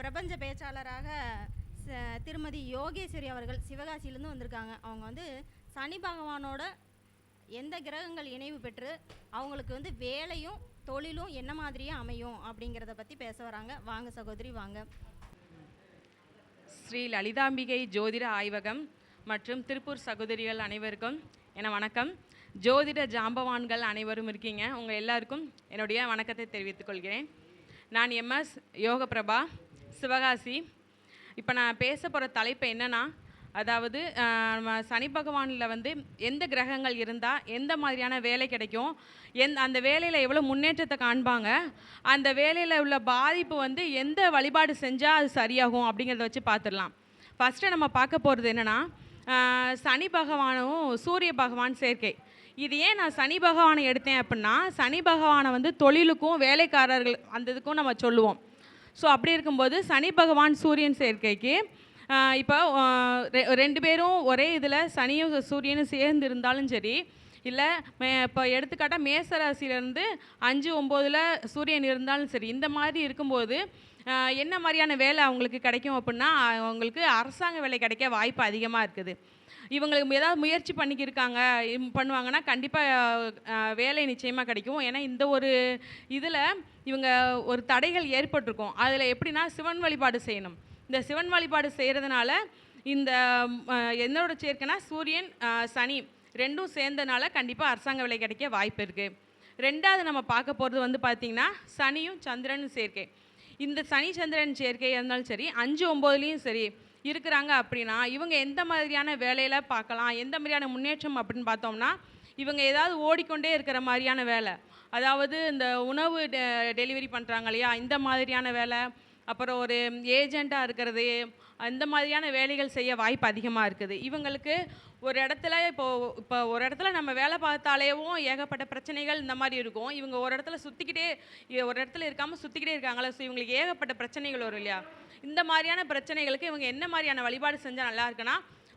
பிரபஞ்ச பேச்சாளராக திருமதி யோகேஸ்வரி அவர்கள் சிவகாசியிலேருந்து வந்திருக்காங்க. அவங்க வந்து சனி பகவானோட எந்த கிரகங்கள் இணைவு பெற்று அவங்களுக்கு வந்து வேலையும் தொழிலும் என்ன மாதிரியே அமையும் அப்படிங்கிறத பற்றி பேச வராங்க. வாங்க சகோதரி வாங்க. ஸ்ரீ லலிதாம்பிகை ஜோதிட ஆய்வகம் மற்றும் திருப்பூர் சகோதரிகள் அனைவருக்கும் என வணக்கம். ஜோதிட ஜாம்பவான்கள் அனைவரும் இருக்கீங்க. உங்கள் எல்லாருக்கும் என்னுடைய வணக்கத்தை தெரிவித்துக் கொள்கிறேன். நான் எம்எஸ் யோகபிரபா, சிவகாசி. இப்போ நான் பேச போகிற தலைப்பு என்னென்னா, அதாவது சனி பகவானில் வந்து எந்த கிரகங்கள் இருந்தால் எந்த மாதிரியான வேலை கிடைக்கும், அந்த வேலையில் எவ்வளோ முன்னேற்றத்தை காண்பாங்க, அந்த வேலையில் உள்ள பாதிப்பு வந்து எந்த வழிபாடு செஞ்சால் அது சரியாகும் அப்படிங்கிறத வச்சு பார்த்துடலாம். ஃபஸ்ட்டு நம்ம பார்க்க போகிறது என்னென்னா, சனி பகவானும் சூரிய பகவான் சேர்க்கை. இது ஏன் நான் சனி பகவானை எடுத்தேன் அப்படின்னா, சனி பகவானை வந்து தொழிலுக்கும் வேலைக்காரர்கள் அந்த இதுக்கும் நம்ம சொல்லுவோம். ஸோ அப்படி இருக்கும்போது சனி பகவான் சூரியன் சேர்க்கைக்கு இப்போ ரெண்டு பேரும் ஒரே இதில் சனியும் சூரியனும் சேர்ந்து இருந்தாலும் சரி, இல்லை இப்போ எடுத்துக்காட்டால் மேசராசிலேருந்து 5-9 சூரியன் இருந்தாலும் சரி, இந்த மாதிரி இருக்கும்போது என்ன மாதிரியான வேலை அவங்களுக்கு கிடைக்கும் அப்படின்னா, அவங்களுக்கு அரசாங்க வேலை கிடைக்க வாய்ப்பு அதிகமாக இருக்குது. இவங்களுக்கு ஏதாவது முயற்சி பண்ணுவாங்கன்னா கண்டிப்பாக வேலை நிச்சயமாக கிடைக்கும். ஏன்னா இந்த ஒரு இதில் இவங்க ஒரு தடைகள் ஏற்பட்டிருக்கும். அதில் எப்படின்னா சிவன் வழிபாடு செய்யணும். இந்த சிவன் வழிபாடு செய்கிறதுனால இந்த என்னோட சேர்க்கைனா சூரியன் சனி ரெண்டும் சேர்ந்தனால கண்டிப்பாக அரசாங்க வேலை கிடைக்க வாய்ப்பு இருக்குது. ரெண்டாவது நம்ம பார்க்க போகிறது வந்து பார்த்திங்கன்னா சனியும் சந்திரனும் சேர்க்கை. இந்த சனி சந்திரன் சேர்க்கை இருந்தாலும் சரி, 5-9லையும் சரி இருக்கிறாங்க அப்படின்னா இவங்க எந்த மாதிரியான வேலையில் பார்க்கலாம், எந்த மாதிரியான முன்னேற்றம் அப்படின்னு பார்த்தோம்னா, இவங்க ஏதாவது ஓடிக்கொண்டே இருக்கிற மாதிரியான வேலை, அதாவது இந்த உணவு டெலிவரி பண்ணுறாங்க இல்லையா, இந்த மாதிரியான வேலை, அப்புறம் ஒரு ஏஜெண்ட்டாக இருக்கிறது, அந்த மாதிரியான வேலைகள் செய்ய வாய்ப்பு அதிகமாக இருக்குது. இவங்களுக்கு ஒரு இடத்துல இப்போ ஒரு இடத்துல நம்ம வேலை பார்த்தாலேவும் ஏகப்பட்ட பிரச்சனைகள் இந்த மாதிரி இருக்கும். இவங்க ஒரு இடத்துல ஒரு இடத்துல இருக்காமல் சுற்றிக்கிட்டே இருக்காங்களே, ஸோ இவங்களுக்கு ஏகப்பட்ட பிரச்சனைகள் வரும் இல்லையா. இந்த மாதிரியான பிரச்சனைகளுக்கு இவங்க என்ன மாதிரியான வழிபாடு செஞ்சால் நல்லா இருக்குன்னா,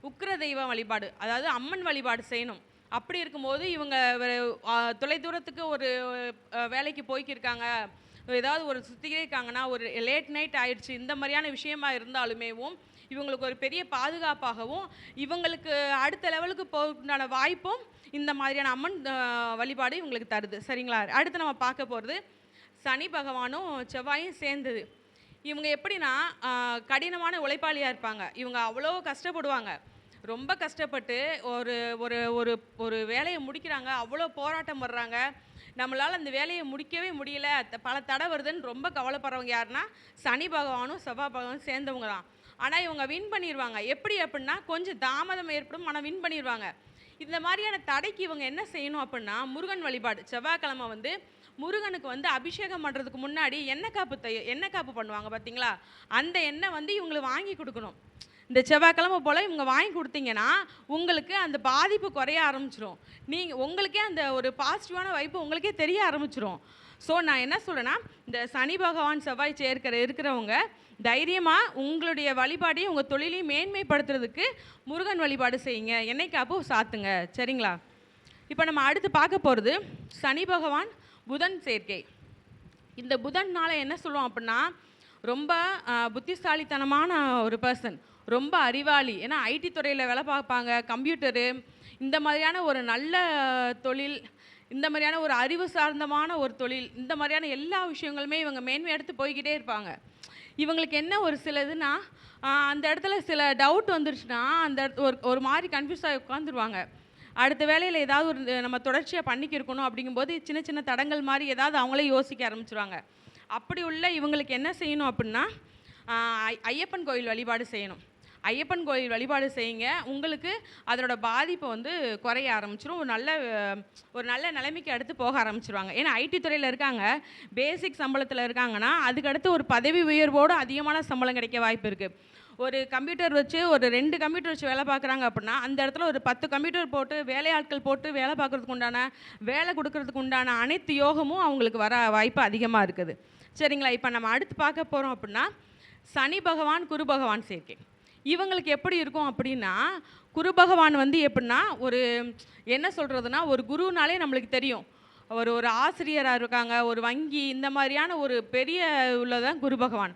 உக்கிர தெய்வ வழிபாடு, அதாவது அம்மன் வழிபாடு செய்யணும். அப்படி இருக்கும்போது இவங்க தொலை தூரத்துக்கு ஒரு வேலைக்கு போய்க்கிருக்காங்க, ஏதாவது ஒரு சுற்றிக்கிட்டே இருக்காங்கன்னா, ஒரு லேட் நைட் ஆயிடுச்சு, இந்த மாதிரியான விஷயமா இருந்தாலுமேவும் இவங்களுக்கு ஒரு பெரிய பாதுகாப்பாகவும் இவங்களுக்கு அடுத்த லெவலுக்கு போகிறதுக்கான வாய்ப்பும் இந்த மாதிரியான அம்மன் வழிபாடு இவங்களுக்கு தருது. சரிங்களா. அடுத்து நம்ம பார்க்க போகிறது சனி பகவானும் செவ்வாயும் சேர்ந்தது. இவங்க எப்படின்னா கடினமான உழைப்பாளியாக இருப்பாங்க. இவங்க அவ்வளோ கஷ்டப்படுவாங்க. ரொம்ப கஷ்டப்பட்டு ஒரு ஒரு ஒரு ஒரு வேலையை முடிக்கிறாங்க. அவ்வளோ போராட்டம் வர்றாங்க. நம்மளால் அந்த வேலையை முடிக்கவே முடியல, பல தடை வருதுன்னு ரொம்ப கவலைப்படுறவங்க யாருன்னா சனி பகவானும் செவ்வாய் பகவானும் சேர்ந்தவங்க தான். ஆனால் இவங்க வின் பண்ணிடுவாங்க. எப்படி அப்படின்னா கொஞ்சம் தாமதம் ஏற்படும், ஆனால் வின் பண்ணிடுவாங்க. இந்த மாதிரியான தடைக்கு இவங்க என்ன செய்யணும் அப்படின்னா, முருகன் வழிபாடு. செவ்வாய்க்கிழமை வந்து முருகனுக்கு வந்து அபிஷேகம் பண்ணுறதுக்கு முன்னாடி எண்ணெய் காப்பு பண்ணுவாங்க பார்த்தீங்களா, அந்த எண்ணெய் வந்து இவங்களுக்கு வாங்கி கொடுக்கணும். இந்த செவ்வாய்க்கிழமை போல் இவங்க வாங்கி கொடுத்தீங்கன்னா உங்களுக்கு அந்த பாதிப்பு குறைய ஆரம்பிச்சிடும். உங்களுக்கே அந்த ஒரு பாசிட்டிவான வைப்பு உங்களுக்கே தெரிய ஆரம்பிச்சிடும். ஸோ நான் என்ன சொல்கிறேன்னா, இந்த சனி பகவான் செவ்வாய் இருக்கிறவங்க தைரியமாக உங்களுடைய வழிபாடையும் உங்கள் தொழிலையும் மேன்மைப்படுத்துறதுக்கு முருகன் வழிபாடு செய்யுங்க, எண்ணெய் காப்பு சாத்துங்க. சரிங்களா. இப்போ நம்ம அடுத்து பார்க்க போகிறது சனி பகவான் புதன் சேர்க்கை. இந்த புதன்னால் என்ன சொல்லுவோம் அப்படின்னா, ரொம்ப புத்திசாலித்தனமான ஒரு பர்சன், ரொம்ப அறிவாளி. ஏன்னா ஐடி துறையில் வேலை பார்ப்பாங்க, கம்ப்யூட்டரு, இந்த மாதிரியான ஒரு நல்ல தொழில், இந்த மாதிரியான ஒரு அறிவு சார்ந்தமான ஒரு தொழில், இந்த மாதிரியான எல்லா விஷயங்களுமே இவங்க மேன்மை எடுத்து போய்கிட்டே இருப்பாங்க. இவங்களுக்கு என்ன ஒரு சில இதுனா, அந்த இடத்துல சில டவுட் வந்துருச்சுன்னா அந்த ஒரு மாதிரி கன்ஃபியூஸ் ஆகி உட்காந்துருவாங்க. அடுத்த வேலையில் ஏதாவது ஒரு நம்ம தொடர்ச்சியாக பண்ணிக்கிருக்கணும் அப்படிங்கும்போது சின்ன சின்ன தடங்கள் மாதிரி ஏதாவது அவங்களே யோசிக்க ஆரம்பிச்சிருவாங்க. அப்படி உள்ள இவங்களுக்கு என்ன செய்யணும் அப்படின்னா, ஐயப்பன் கோயில் வழிபாடு செய்யணும். ஐயப்பன் கோயில் வழிபாடு செய்யுங்க. உங்களுக்கு அதனோட பாதிப்பை வந்து குறைய ஆரம்பிச்சிடும். ஒரு நல்ல நிலைமைக்கு அடுத்து போக ஆரம்பிச்சிருவாங்க. ஏன்னா ஐடி துறையில் இருக்காங்க, பேசிக் சம்பளத்தில் இருக்காங்கன்னா அதுக்கடுத்து ஒரு பதவி உயர்வோடு அதிகமான சம்பளம் கிடைக்க வாய்ப்பு இருக்குது. ஒரு கம்ப்யூட்டர் வச்சு ஒரு 2 கம்ப்யூட்டர் வச்சு வேலை பார்க்குறாங்க அப்படின்னா அந்த இடத்துல ஒரு 10 கம்ப்யூட்டர் போட்டு வேலையாட்கள் போட்டு வேலை பார்க்குறதுக்கு உண்டான வேலை கொடுக்கறதுக்கு உண்டான அனைத்து யோகமும் அவங்களுக்கு வர வாய்ப்பு அதிகமாக இருக்குது. சரிங்களா. இப்போ நம்ம அடுத்து பார்க்க போகிறோம் அப்படின்னா சனி பகவான் குரு பகவான் சேர்க்கை. இவங்களுக்கு எப்படி இருக்கும் அப்படின்னா, குரு பகவான் வந்து எப்படின்னா ஒரு என்ன சொல்கிறதுனா, ஒரு குருனாலே நம்மளுக்கு தெரியும், ஒரு ஆசிரியராக இருக்காங்க, ஒரு வங்கி, இந்த மாதிரியான ஒரு பெரிய உள்ளதான் குரு பகவான்.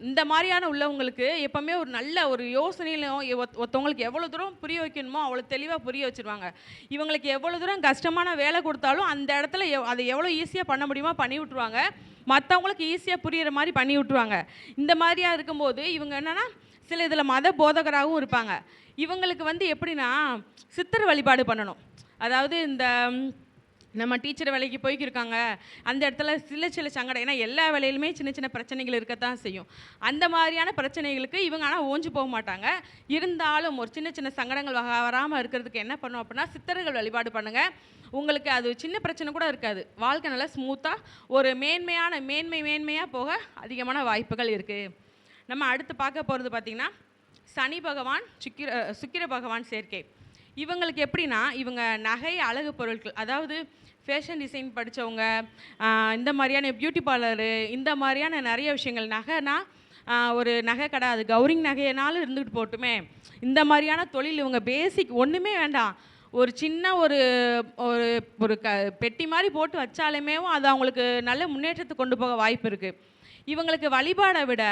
இந்த மாதிரியான உள்ளவங்களுக்கு எப்போவுமே ஒரு நல்ல ஒரு யோசனையிலும் ஒருத்தவங்களுக்கு எவ்வளோ தூரம் புரிய வைக்கணுமோ அவ்வளோ தெளிவாக புரிய வச்சுருவாங்க. இவங்களுக்கு எவ்வளோ தூரம் கஷ்டமான வேலை கொடுத்தாலும் அந்த இடத்துல அதை எவ்வளோ ஈஸியாக பண்ண முடியுமோ பண்ணி விட்ருவாங்க. மற்றவங்களுக்கு ஈஸியாக புரிகிற மாதிரி பண்ணி விட்ருவாங்க. இந்த மாதிரியாக இருக்கும்போது இவங்க என்னென்னா சில இதில் மத போதகராகவும் இருப்பாங்க. இவங்களுக்கு வந்து எப்படின்னா சித்தர் வழிபாடு பண்ணணும். அதாவது இந்த நம்ம டீச்சர் வேலைக்கு போய்க்கிருக்காங்க அந்த இடத்துல சில சங்கடம், ஏன்னா எல்லா வேலையிலுமே சின்ன சின்ன பிரச்சனைகள் இருக்கத்தான் செய்யும். அந்த மாதிரியான பிரச்சனைகளுக்கு இவங்க ஆனால் ஓஞ்சு போக மாட்டாங்க. இருந்தாலும் ஒரு சின்ன சின்ன சங்கடங்கள் வராமல் இருக்கிறதுக்கு என்ன பண்ணணும் அப்படின்னா சித்தர்கள் வழிபாடு பண்ணுங்கள். உங்களுக்கு அது சின்ன பிரச்சனை கூட இருக்காது. வாழ்க்கை நல்லா ஸ்மூத்தாக ஒரு மேன்மையாக போக அதிகமான வாய்ப்புகள் இருக்குது. நம்ம அடுத்து பார்க்க போகிறது பார்த்திங்கன்னா சனி பகவான் சுக்கிர பகவான் சேர்க்கை. இவங்களுக்கு எப்படின்னா இவங்க நகை அழகு பொருட்கள், அதாவது ஃபேஷன் டிசைன் படித்தவங்க, இந்த மாதிரியான பியூட்டி பார்லரு, இந்த மாதிரியான நிறைய விஷயங்கள். நகைனா ஒரு நகை கடை, அது கௌரிங் நகையினாலும் இருந்துகிட்டு போட்டுமே, இந்த மாதிரியான தொழில் இவங்க பேசிக் ஒன்றுமே வேண்டாம், ஒரு சின்ன ஒரு ஒரு பெட்டி மாதிரி போட்டு வச்சாலுமே அது அவங்களுக்கு நல்ல முன்னேற்றத்துக்கு கொண்டு போக வாய்ப்பு இருக்குது. இவங்களுக்கு வழிபாடை விட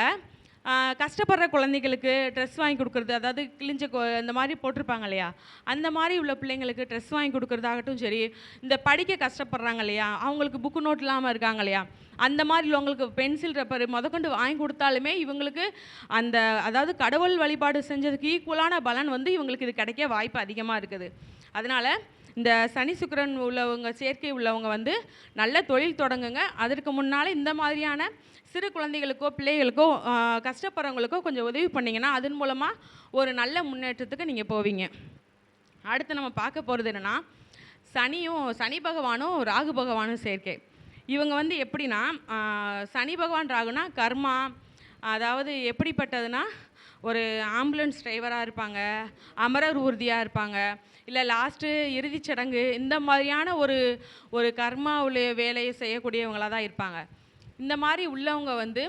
கஷ்டப்படுற குழந்தைகளுக்கு ட்ரெஸ் வாங்கி கொடுக்குறது, அதாவது கிழிஞ்ச இந்த மாதிரி போட்டிருப்பாங்க இல்லையா, அந்த மாதிரி உள்ள பிள்ளைங்களுக்கு ட்ரெஸ் வாங்கி கொடுக்குறதாகட்டும் சரி, இந்த படிக்க கஷ்டப்படுறாங்க இல்லையா, அவங்களுக்கு புக்கு நோட் இல்லாமல் இருக்காங்க இல்லையா, அந்த மாதிரி உள்ளவங்களுக்கு பென்சில் ரப்பர் முதற்கொண்டு வாங்கி கொடுத்தாலுமே இவங்களுக்கு அந்த அதாவது கடவுள் வழிபாடு செஞ்சதுக்கு ஈக்குவலான பலன் வந்து இவங்களுக்கு இது கிடைக்க வாய்ப்பு அதிகமாக இருக்குது. அதனால் இந்த சனி சுக்கிரன் உள்ளவங்க சேர்க்கை உள்ளவங்க வந்து நல்ல தொழில் தொடங்குங்க. அதற்கு முன்னால் இந்த மாதிரியான சிறு குழந்தைகளுக்கோ பிள்ளைகளுக்கோ கஷ்டப்படுறவங்களுக்கோ கொஞ்சம் உதவி பண்ணிங்கன்னா அதன் மூலமாக ஒரு நல்ல முன்னேற்றத்துக்கு நீங்கள் போவீங்க. அடுத்து நம்ம பார்க்க போகிறது என்னென்னா சனி பகவானும் ராகு பகவானும் சேர்க்கை. இவங்க வந்து எப்படின்னா சனி பகவான் ராகுனா கர்மா, அதாவது எப்படிப்பட்டதுன்னா ஒரு ஆம்புலன்ஸ் டிரைவராக இருப்பாங்க, அமரர் ஊர்தியாக இருப்பாங்க, இல்லை லாஸ்ட்டு இறுதிச் சடங்கு, இந்த மாதிரியான ஒரு கர்மா உள்ள வேலையை செய்யக்கூடியவங்களாக தான் இருப்பாங்க. இந்த மாதிரி உள்ளவங்க வந்து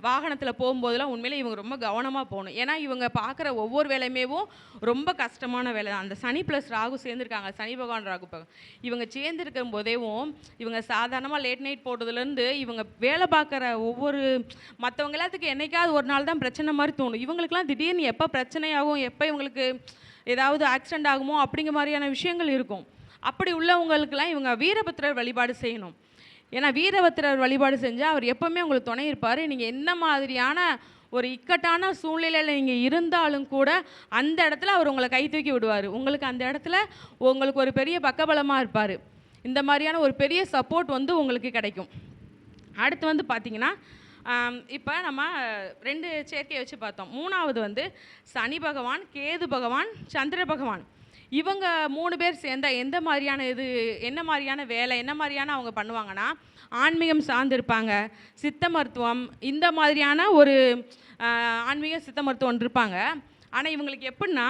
வாகனத்தில் போகும்போதெல்லாம் உண்மையிலே இவங்க ரொம்ப கவனமாக போகணும். ஏன்னா இவங்க பார்க்குற ஒவ்வொரு வேலையுமேவும் ரொம்ப கஷ்டமான வேலை தான். அந்த சனி ப்ளஸ் ராகு சேர்ந்துருக்காங்க, சனி பகவான் ராகு பகவான். இவங்க சேர்ந்துருக்கும் போதேவும் இவங்க சாதாரணமாக லேட் நைட் போடுறதுலேருந்து இவங்க வேலை பார்க்குற ஒவ்வொரு மற்றவங்க எல்லாத்துக்கும் என்றைக்காவது ஒரு நாள் தான் பிரச்சனை மாதிரி தோணும். இவங்களுக்கெல்லாம் திடீர்னு எப்போ பிரச்சனையாகும், எப்போ இவங்களுக்கு ஏதாவது ஆக்சிடெண்ட் ஆகுமோ அப்படிங்கிற மாதிரியான விஷயங்கள் இருக்கும். அப்படி உள்ளவங்களுக்கெல்லாம் இவங்க வீரபத்திரர் வழிபாடு செய்யணும். ஏன்னா வீரபத்திரர் வழிபாடு செஞ்சால் அவர் எப்போவுமே உங்களுக்கு துணை இருப்பார். நீங்கள் என்ன மாதிரியான ஒரு இக்கட்டான சூழ்நிலையில் நீங்கள் இருந்தாலும் கூட அந்த இடத்துல அவர் உங்களை கை தூக்கி விடுவார். உங்களுக்கு அந்த இடத்துல உங்களுக்கு ஒரு பெரிய பக்கபலமாக இருப்பார். இந்த மாதிரியான ஒரு பெரிய சப்போர்ட் வந்து உங்களுக்கு கிடைக்கும். அடுத்து வந்து பார்த்திங்கன்னா இப்போ நம்ம 2 சேர்க்கையை வச்சு பார்த்தோம். 3வது வந்து சனி பகவான், கேது பகவான், சந்திர பகவான். இவங்க 3 பேர் சேர்ந்தால் எந்த மாதிரியான என்ன மாதிரியான வேலை, என்ன மாதிரியான அவங்க பண்ணுவாங்கன்னா ஆன்மீகம் சார்ந்திருப்பாங்க, சித்த மருத்துவம், இந்த மாதிரியான ஒரு ஆன்மீக சித்த மருத்துவம் இருப்பாங்க. ஆனால் இவங்களுக்கு எப்படின்னா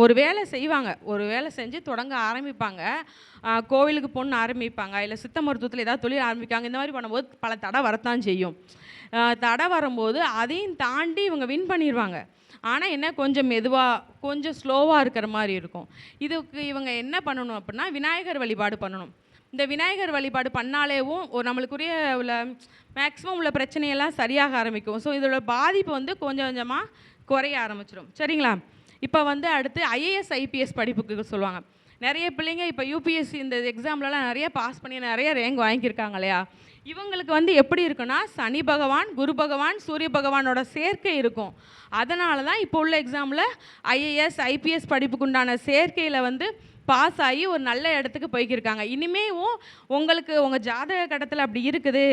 ஒரு வேலை செய்வாங்க, ஒரு வேலை செஞ்சு தொடங்க ஆரம்பிப்பாங்க, கோவிலுக்கு போகணுன்னு ஆரம்பிப்பாங்க, இல்லை சித்த மருத்துவத்தில் ஏதாவது தொழில் ஆரம்பிக்காங்க. இந்த மாதிரி பண்ணும்போது பல தடை வரத்தான் செய்யும். தடை வரும்போது அதையும் தாண்டி இவங்க வின் பண்ணிடுவாங்க. ஆனால் என்ன கொஞ்சம் மெதுவாக கொஞ்சம் ஸ்லோவாக இருக்கிற மாதிரி இருக்கும். இதுக்கு இவங்க என்ன பண்ணணும் அப்படின்னா விநாயகர் வழிபாடு பண்ணணும். இந்த விநாயகர் வழிபாடு பண்ணாலேவும் நம்மளுக்குரிய உள்ள மேக்ஸிமம் உள்ள பிரச்சனையெல்லாம் சரியாக ஆரம்பிக்கும். ஸோ இதோட பாதிப்பு வந்து கொஞ்சம் கொஞ்சமாக குறைய ஆரம்பிச்சிடும். சரிங்களா? இப்போ வந்து அடுத்து IAS IPS படிப்புக்கு சொல்லுவாங்க. நிறைய பிள்ளைங்க இப்போ UPSC இந்த எக்ஸாம்லலாம் நிறைய பாஸ் பண்ணி நிறைய ரேங்க் வாங்கியிருக்காங்க இல்லையா. இவங்களுக்கு வந்து எப்படி இருக்குன்னா சனி பகவான், குரு பகவான், சூரிய பகவானோட சேர்க்கை இருக்கும். அதனால தான் இப்போ உள்ள எக்ஸாமில் IAS IPS படிப்புக்குண்டான சேர்க்கையில் வந்து பாஸ் ஆகி ஒரு நல்ல இடத்துக்கு போய்க்கிருக்காங்க. இனிமேவும் உங்களுக்கு உங்கள் ஜாதக கட்டத்தில் அப்படி இருக்குது,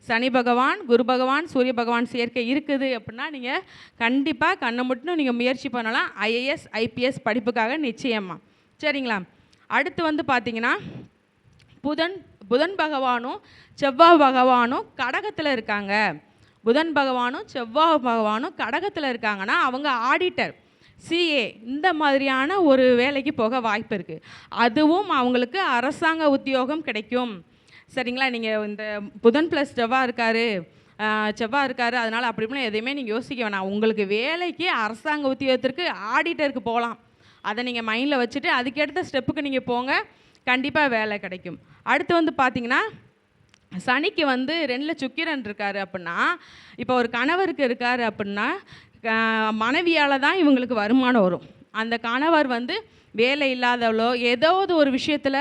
சனி பகவான், குரு பகவான், சூரிய பகவான் சேர்க்கை இருக்குது அப்படின்னா நீங்கள் கண்டிப்பாக கண்ணை மட்டும் நீங்கள் முயற்சி பண்ணலாம் IAS IPS படிப்புக்காக நிச்சயமாக. சரிங்களா? அடுத்து வந்து பார்த்திங்கன்னா புதன் பகவானும் செவ்வாய் பகவானும் கடகத்தில் இருக்காங்க. புதன் பகவானும் செவ்வாய் பகவானும் கடகத்தில் இருக்காங்கன்னா அவங்க ஆடிட்டர், CA இந்த மாதிரியான ஒரு வேலைக்கு போக வாய்ப்பு இருக்குது. அதுவும் அவங்களுக்கு அரசாங்க உத்தியோகம் கிடைக்கும். சரிங்களா? நீங்கள் இந்த புதன் ப்ளஸ் செவ்வாய் இருக்கார் அதனால் அப்படி இப்படின்னு எதையுமே நீங்கள் யோசிக்க வேணாம். உங்களுக்கு வேலைக்கு அரசாங்க உத்தியோகத்திற்கு ஆடிட்டருக்கு போகலாம். அதை நீங்கள் மைண்டில் வச்சுட்டு அதுக்கடுத்த ஸ்டெப்புக்கு நீங்கள் போங்க, கண்டிப்பாக வேலை கிடைக்கும். அடுத்து வந்து பார்த்திங்கன்னா சனிக்கு வந்து 2ல் சுக்கிரன் இருக்கார் அப்படின்னா, இப்போ ஒரு கணவருக்கு இருக்கார் அப்படின்னா, மனைவியால் தான் இவங்களுக்கு வருமானம் வரும். அந்த கணவர் வந்து வேலை இல்லாதவளோ, ஏதாவது ஒரு விஷயத்தில்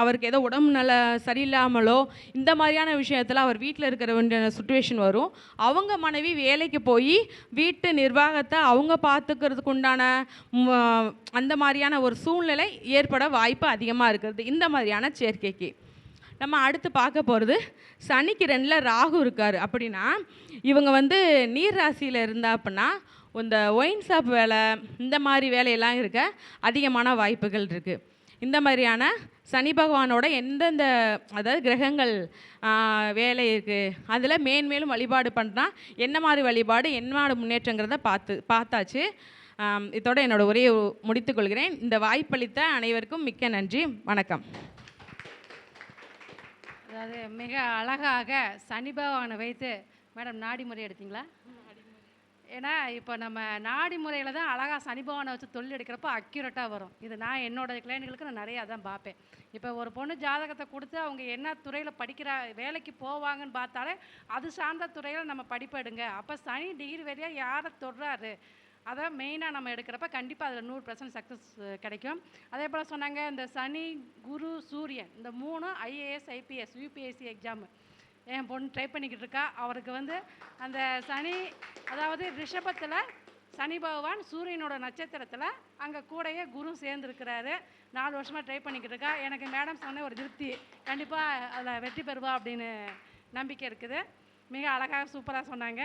அவருக்கு ஏதோ உடம்பு சரியில்லாமலோ, இந்த மாதிரியான விஷயத்தில் அவர் வீட்டில் இருக்கிற வேண்டிய சுச்சுவேஷன் வரும். அவங்க மனைவி வேலைக்கு போய் வீட்டு நிர்வாகத்தை அவங்க பார்த்துக்கிறதுக்கு உண்டான அந்த மாதிரியான ஒரு சூழ்நிலை ஏற்பட வாய்ப்பு அதிகமாக இருக்கிறது இந்த மாதிரியான சேர்க்கைக்கு. நம்ம அடுத்து பார்க்க போகிறது சனிக்கு 2ல் ராகு இருக்கார் அப்படின்னா, இவங்க வந்து நீர் ராசியில் இருந்தா அப்படின்னா இந்த ஒயின் ஷாப் வேலை இந்த மாதிரி வேலையெல்லாம் இருக்க அதிகமான வாய்ப்புகள் இருக்குது. இந்த மாதிரியான சனி பகவானோட எந்தெந்த அதாவது கிரகங்கள் வேலை இருக்குது அதில் மேன்மேலும் வழிபாடு பண்ணுறா என்ன மாதிரி வழிபாடு என்ன மாதிரி முன்னேற்றங்கிறத பார்த்தாச்சு. இதோட என்னோட உரையை முடித்துக்கொள்கிறேன். இந்த வாய்ப்பளித்த அனைவருக்கும் மிக்க நன்றி. வணக்கம். அதாவது மிக அழகாக சனி பகவானை வைத்து மேடம் நாடி முறை எடுத்தீங்களா? ஏன்னா இப்போ நம்ம நாடி முறையில் தான் அழகாக சனி பகவானை வச்சு தொழில் எடுக்கிறப்போ அக்யூரேட்டாக வரும். இது நான் என்னோடய கிளைண்ட்களுக்கு நான் நிறையா தான் பார்ப்பேன். இப்போ ஒரு பொண்ணு ஜாதகத்தை கொடுத்து அவங்க என்ன துறையில் வேலைக்கு போவாங்கன்னு பார்த்தாலே அது சார்ந்த துறையில் நம்ம படிப்பு எடுங்க. அப்போ சனி டிகிரி வரையாக யாரை தொடுறாரு அதை மெயினாக நம்ம எடுக்கிறப்ப கண்டிப்பாக அதில் 100% சக்ஸஸ் கிடைக்கும். அதே போல் சொன்னாங்க இந்த சனி குரு சூரியன் இந்த 3 ஐஏஎஸ் ஐபிஎஸ் யூபிஎஸ்சி எக்ஸாமு என் பொண்ணு ட்ரை பண்ணிக்கிட்டு இருக்கா. அவருக்கு வந்து அந்த சனி அதாவது ரிஷபத்தில் சனி பகவான் சூரியனோட நட்சத்திரத்தில் அங்கே கூடயே குரு சேர்ந்துருக்கிறாரு. 4 வருஷமாக ட்ரை பண்ணிக்கிட்டு இருக்கா. எனக்கு மேடம் சொன்ன ஒரு திருப்தி, கண்டிப்பாக அதில் வெற்றி பெறுவா அப்படின்னு நம்பிக்கை இருக்குது. மிக அழகாக சூப்பராக சொன்னாங்க.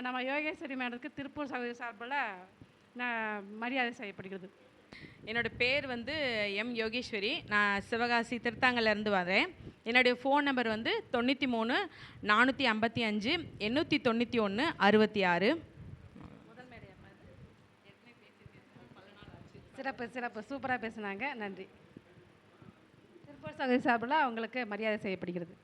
நம்ம யோகேஸ்வரி மேடத்துக்கு திருப்பூர் சகோதரி சார்பில் மரியாதை செய்யப்படுகிறது. என்னோடய பேர் வந்து எம் யோகேஸ்வரி. நான் சிவகாசி திருத்தாங்கலேருந்து வரேன். என்னுடைய ஃபோன் நம்பர் வந்து 93 455 891 66. சிறப்பு சிறப்பு சூப்பராக பேசுனாங்க. நன்றி. திருப்பூர் சகோதரி சார்பில் அவங்களுக்கு மரியாதை செய்யப்படுகிறது.